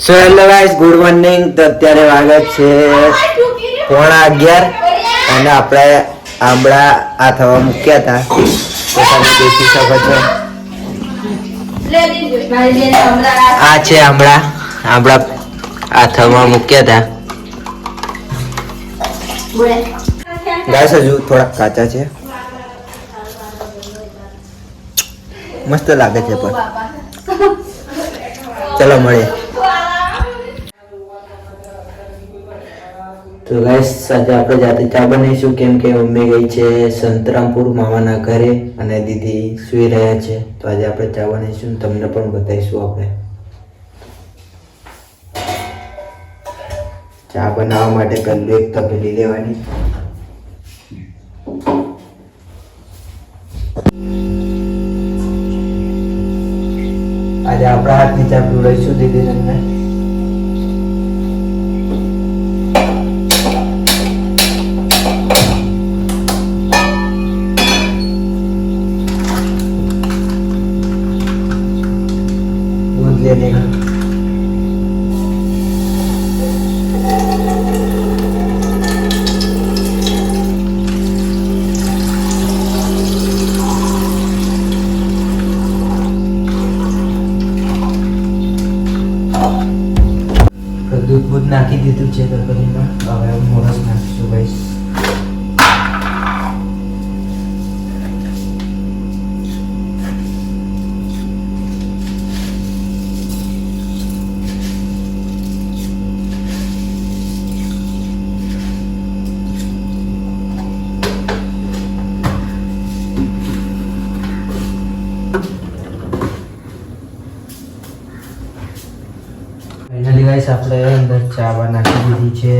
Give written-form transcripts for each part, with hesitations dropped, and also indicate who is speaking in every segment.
Speaker 1: So hello guys, good morning. તો અત્યારે વાગે છે 11:15 અને આપણે આંબળા આ થવા મૂક્યા હતા તો તમે દેખી શકો છો. આ છે આંબળા આ થવા મૂક્યા હતા ગાઈસ. હજુ થોડા કાચા છે, મસ્ત લાગે છે પણ ચલો મળીએ. તો ગાઈસ આજે આપણે જાતે ચા બનાવીશું કેમ કે મમ્મી ગઈ છે સંતરામપુર મામાના ઘરે અને દીદી સુઈ રહ્યા છે. તો આજે આપણે ચા બનાવીશું, તમને પણ બતાવીશું. આપણે ચા બનાવવા માટે પહેલું એક તપેલી લેવાની. આજે આપણા હાથની ચા પીવડાવીશું દીદી તમને. लेने का दूध नाखी दीधुं छे तपेलीमां. હવે મોરસ નાખીશું ગાઈસ. ફાઇનલી ગાઈસ આપણે અંદર ચા નાખી દીધી છે.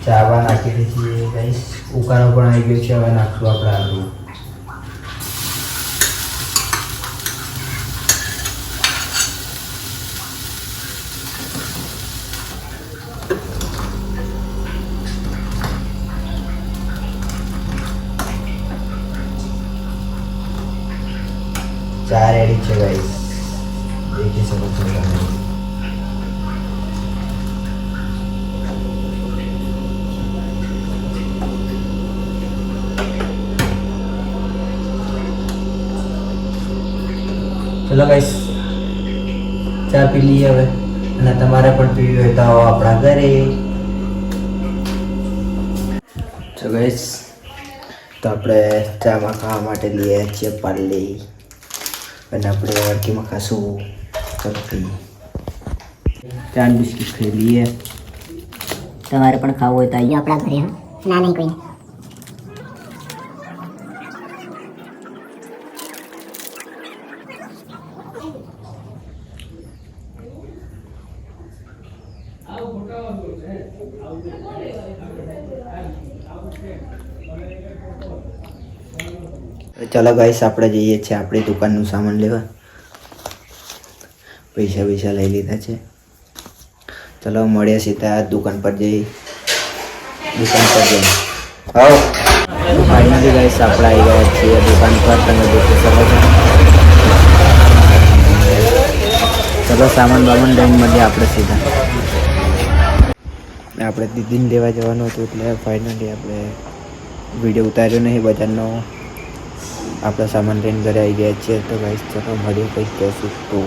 Speaker 1: ચા નાખી દીધી છે ગાઈસ. ઉકાળો પણ આવી ગયો છે. હવે નાખશું આપણે આલુ. ચા રેડી છે ગાઈસ, દેખી શકો છો તમે. ચલો ગાઈસ ચા પી લઈએ હવે, અને તમારે પણ પીવી હોય તો આવો આપણા ઘરે. તો ગાઈસ તો આપણે ચામાં ખાવા માટે લઈએ છીએ પાર્લી અને આપણે વાડકીમાં ખાશું કલ્ફી. ચાર બિસ્કિટ ખાઈ લઈએ.
Speaker 2: તમારે પણ ખાવું હોય તો અહીંયા આપણા ઘરે. ના નહીં કોઈ.
Speaker 1: ચલો ગાઈસ આપણે જઈએ છીએ આપણી દુકાનનું સામાન લેવા. પૈસા લઈ લીધા છે. ચલો મળીએ સીધા દુકાન પર જઈએ. આવો ફાઇનલી ગાઈસ આપણે આવી ગયા છીએ દુકાન પર. તમે દેખી શકો છો. ચલો સામાન લઈને મળીએ આપણે સીધા. આપણે દીદીને લેવા જવાનું હતું એટલે ફાઇનલી આપણે વિડીયો ઉતાર્યો નહીં બજારનો. આપણા સામાન લઈને ઘરે આવી ગયા છીએ. તો ગાઈસ ચલો મળીએ કંઈક કહેશું તો.